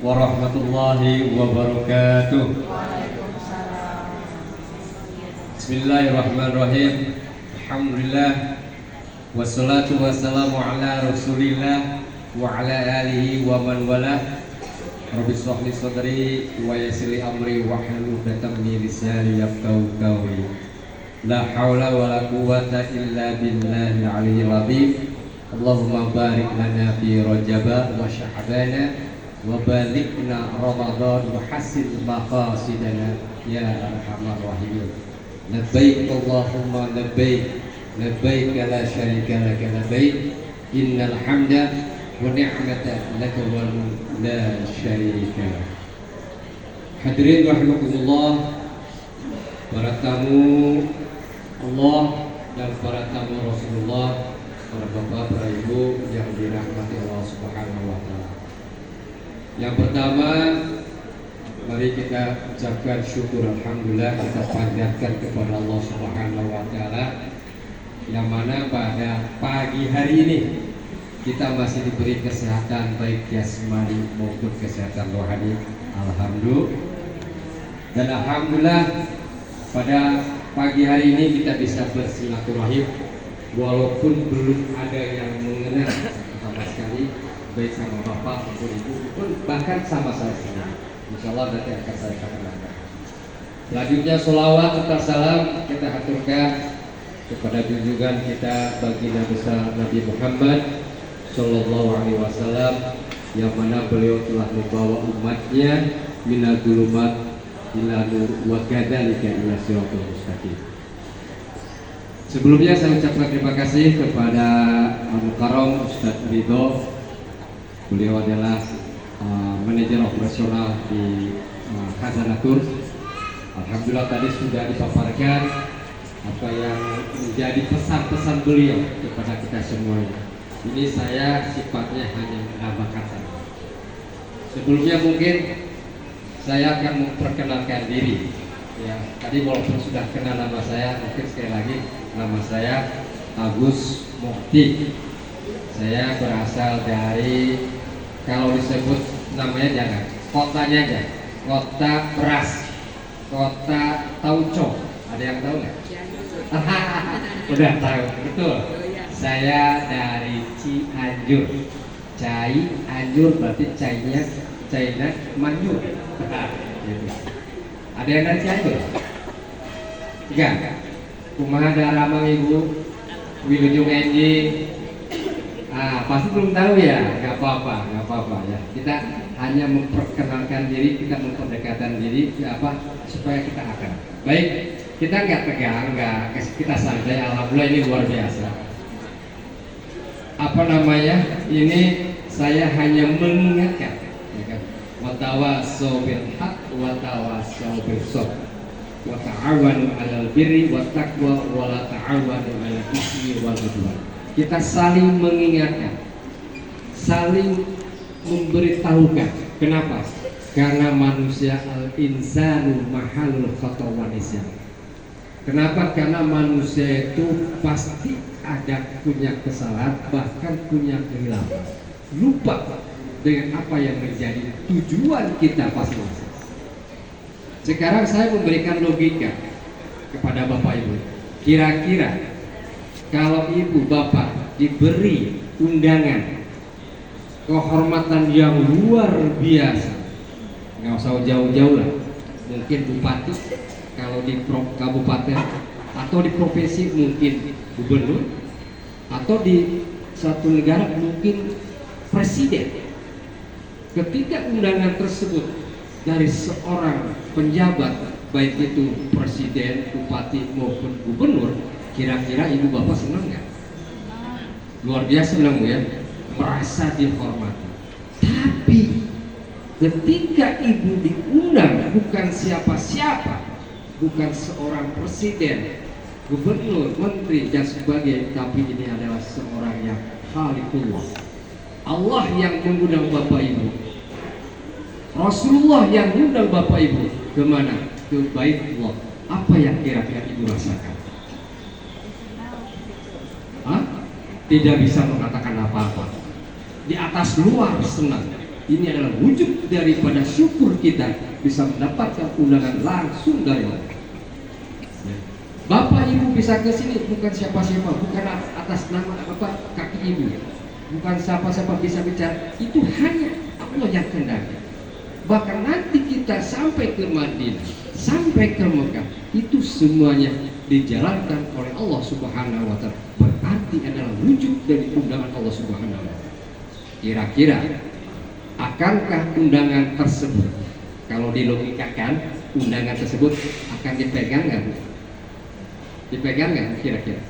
Warahmatullahi wabarakatuh. Bismillahirrahmanirrahim. Alhamdulillah. Wassalatu wassalamu ala rasulillah wa ala alihi wa man wala. Rabbi shrah li sadri wa yassir li amri wa hlul 'uqdatam min lisani yafqahu qawli. La haula wa la quwwata illa billahil aliyyil azim. Allahumma barik lana fi Rajab wa Sya'ban wa balighna Ramadan wa hassin maqasidana ya arhamar rahimin. Labbaik Allahumma labbaik, labbaik la syarika lak labbaik, innal hamda wa ni'mata lak wa la syarika lak. Hadirin rahimakumullah, para tamu Allah dan para tamu Rasulullah, para bapak, para ibu yang dirahmati Allah Subhanahu wa taala. Yang pertama, mari kita ucapkan syukur alhamdulillah, kita panjatkan kepada Allah Subhanahu wa taala yang mana pada pagi hari ini kita masih diberi kesehatan baik jasmani maupun kesehatan rohani. Alhamdulillah. Dan alhamdulillah pada pagi hari ini kita bisa bersilaturahim walaupun belum ada yang mengenal sama sekali, baik sama bapak maupun ibu pun bahkan sama saya sendiri. Insyaallah nanti akan saya kenalkan. Selanjutnya sholawat serta salam kita haturkan kepada junjungan kita baginda besar Nabi Muhammad Sallallahu Alaihi Wasallam yang mana beliau telah membawa umatnya minal dzulumat ila nur wa kadzalika ila siratal mustaqim. Sebelumnya saya ucapkan terima kasih kepada Al-Mukarram Ustaz Ridho. Beliau adalah manajer operasional di Khazanatur. Alhamdulillah tadi sudah dipaparkan apa yang menjadi pesan-pesan beliau kepada kita semua. Ini saya sifatnya hanya menambahkan saja. Sebelumnya mungkin saya akan memperkenalkan diri. Ya, tadi walaupun sudah kenal nama saya, mungkin sekali lagi nama saya Agus Mukti. Saya berasal dari, kalau disebut namanya jangan, kotanya aja, kota beras, kota Tauco. Ada yang tahu nggak? Udah tahu, betul. Saya dari Cianjur. Cai Anjur berarti cainya China Manjur. Ada yang dari Cianjur? Enggak. Kumaha daramang ibu, wilujung enjing. Pasti belum tahu ya, nggak apa-apa ya. Kita hanya memperkenalkan diri, kita memperdekatan diri, supaya kita akan baik. Kita nggak tegang, kita santai. Alhamdulillah ini luar biasa. Ini saya hanya mengingatkan, ya kan? Watawasau bil haq, watawasau bis sabr, wa ta'awanu 'alal birri wat taqwa, wa la ta'awanu 'alal ismi wal 'udwan. Kita saling mengingatkan, saling memberitahukan. Kenapa? Karena manusia al-insanu mahalul khata wa nisyan. Kenapa? Karena manusia itu pasti ada punya kesalahan, bahkan punya kehilangan, lupa dengan apa yang menjadi tujuan kita masing-masing. Sekarang saya memberikan logika kepada Bapak Ibu. Kira-kira kalau ibu bapak diberi undangan kehormatan yang luar biasa, nggak usah jauh-jauh lah, mungkin bupati kalau di kabupaten, atau di provinsi mungkin gubernur, atau di suatu negara mungkin presiden. Ketika undangan tersebut dari seorang penjabat, baik itu presiden, bupati maupun gubernur, kira-kira ibu bapak senang nggak? Luar biasa senang ya, merasa dihormati. Tapi ketika ibu diundang bukan siapa-siapa, bukan seorang presiden, gubernur, menteri dan sebagainya, tapi ini adalah seorang yang Khaliqullah, Allah yang mengundang bapak ibu, Rasulullah yang mengundang bapak ibu kemana? Ke Baitullah. Apa yang kira-kira ibu rasakan? Tidak bisa mengatakan apa-apa. Di atas luar senang, Ini adalah wujud daripada syukur kita bisa mendapatkan undangan langsung dari Allah. Ya. Bapak Ibu bisa ke sini bukan siapa-siapa, bukan atas nama Bapak kaki Ibu, bukan siapa-siapa bisa bicara. Itu hanya Allah yang kehendaki. Bahkan nanti kita sampai ke Madinah, sampai ke Mekah, itu semuanya dijalankan oleh Allah Subhanahu wa Ta'ala. Berarti adalah wujud dari undangan Allah Subhanahu wa Ta'ala. Kira-kira akankah undangan tersebut, kalau dilogikakan, undangan tersebut akan dipegang nggak, Bu? Dipegang nggak kira-kira?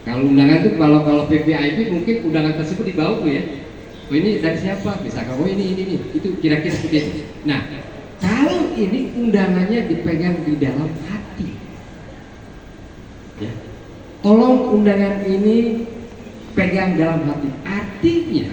Kalau undangan itu kalau VVIP mungkin undangan tersebut dibawa, Bu, ya. Oh, ini dari siapa? Misalkan, oh ini itu kira-kira seperti itu. Nah, kalau ini undangannya dipegang di dalam hati, ya, tolong undangan ini pegang dalam hati. Artinya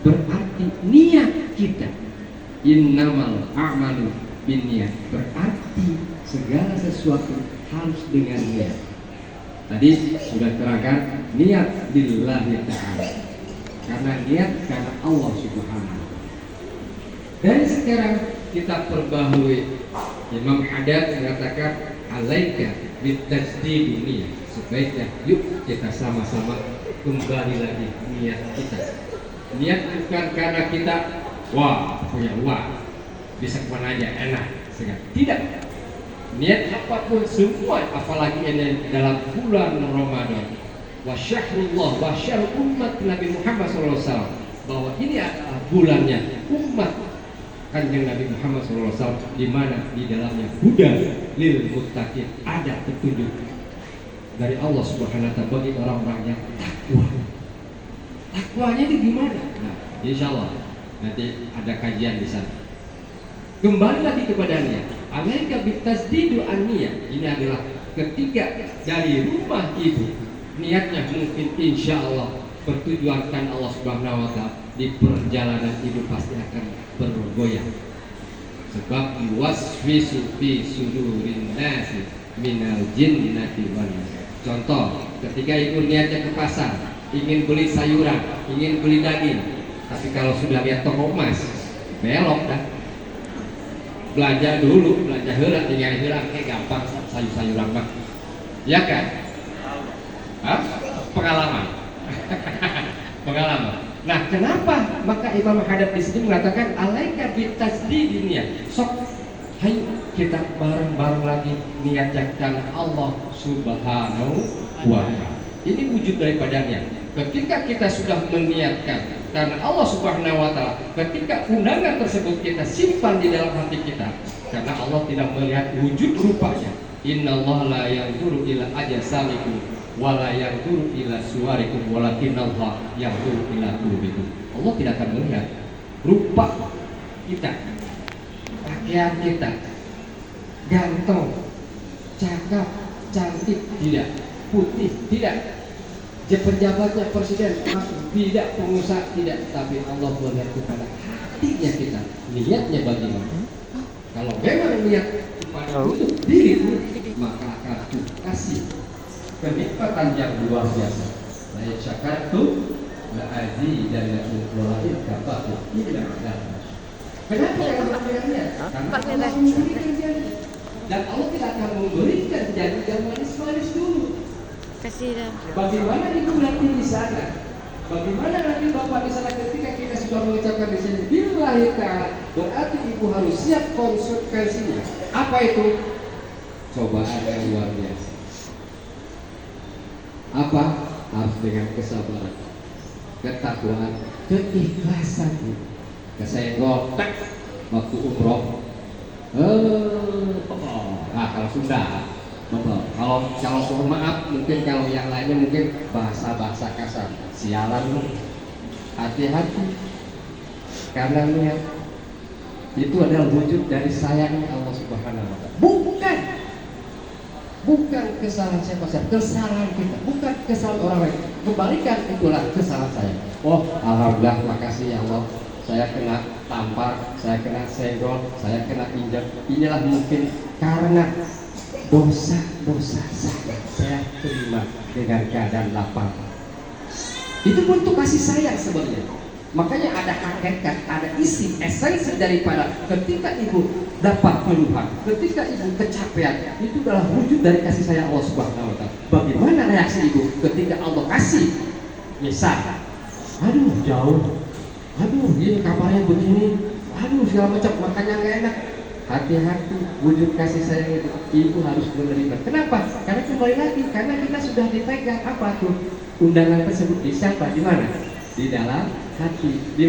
berarti niat kita. Innamal a'malu binniyat. Berarti segala sesuatu harus dengan niat. Tadi sudah terangkan niat lillahi ta'ala. Karena niat karena Allah Subhanahu. Dari sekarang kita perbaharui. Imam Haddad mengatakan alaika bitasdid niyat. Sebaiknya yuk kita sama-sama kembali lagi niat kita. Niat bukan karena kita punya uang, bisa kemana aja enak, tidak. Niat apapun semua, apalagi ini dalam bulan Ramadan, wa syahrullah wa syahr umat Nabi Muhammad SAW, bahwa ini adalah bulannya umat Kanjeng Nabi Muhammad SAW, di mana di dalamnya hudan lil muttaqin, ada petunjuk dari Allah Subhanahu wa Ta'ala bagi orang-orang yang takwa. Takwanya itu gimana? Nah, insya Allah nanti ada kajian di sana. Kembali lagi kepada niat. Alaika bitasdidu an-niyah. Ini adalah ketika dari rumah ibu, niatnya mungkin insya Allah bertujuankan Allah Subhanahu wa Ta'ala, di perjalanan ibu pasti akan bergoyang. Sebab yuwaswisu fi sudurin nasi minal jinnati wan nas. Contoh, ketika ibu niatnya ke pasar, ingin beli sayuran, ingin beli daging, tapi kalau sudah lihat toko emas, belok dah. Belanja dulu, belanja heula, tinggal heula, gampang sayur-sayuran mah. Ya kan? Hah? Pengalaman. Pengalaman. Nah, kenapa? Maka Imam Haddad di sini mengatakan alaika bitasdid niyat. Sok, hayu kita bareng-bareng lagi niatnya karena Allah Subhanahu wa Ta'ala. Ini wujud daripada niat. Ketika kita sudah meniatkan karena Allah Subhanahu wa Ta'ala, ketika undangan tersebut kita simpan di dalam hati kita, karena Allah tidak melihat wujud rupanya. Innallaha la yanzuru ila ajsamikum wa la yanzuru ila suwarikum walakinallaha yanzuru ila qulubikum. Allah tidak akan melihat rupa kita, pakaian kita, ganteng, cakep, cantik, tidak, putih, tidak, pejabatnya presiden, tidak, pengusaha, tidak, tapi Allah melihat kepada hatinya kita, niatnya bagaimana. Kalau memang niat kepada untuk dirimu, maka akan kasih kenikmatan yang luar biasa. La syakartum la azidannakum wa la in kafartum illa adzab. Kenapa yang berpikirnya? Karena Allah memberikan janji, dan Allah tidak akan memberikan janji yang manis-manis dulu. Bagaimana itu nanti di sana? Bagaimana nanti Bapak di sana ketika kita sudah mengucapkan di sini billahi ta'ala, berarti ibu harus siap konsekuensinya. Apa itu? Cobaan yang luar biasa. Apa? Harus dengan kesabaran, ketakwaan, keikhlasan. Kesenggol waktu umroh. Kalau sudah, kalau mohon maaf, mungkin kalau yang lainnya mungkin bahasa kasar, sialan, hati-hati, karena niat itu adalah wujud dari sayang Allah Subhanahu wa Ta'ala. Bukan kesalahan siapa-siapa, kesalahan kita, bukan kesalahan orang lain. Kembalikan itulah kesalahan saya. Oh, alhamdulillah, makasih ya Allah. Saya kena tampar, saya kena senggol, saya kena injak. Inilah mungkin karena dosa-dosa saya terima dengan keadaan lapang. Itu bentuk kasih sayang sebenarnya. Makanya ada hakikat, ada isi, esensi daripada ketika ibu dapat keluhan, ketika ibu kecapean, itu adalah wujud dari kasih sayang Allah Subhanahu wa Ta'ala. Bagaimana reaksi ibu ketika Allah kasih? Misal, aduh jauh, aduh ini kabarnya begini, aduh segala macam, makanya nggak enak. Hati-hati, wujud kasih sayang itu ibu harus menerima. Kenapa? Karena kembali lagi, karena kita sudah dipegang apa tuh undangan tersebut di siapa, di mana? Di dalam hati. Di mana?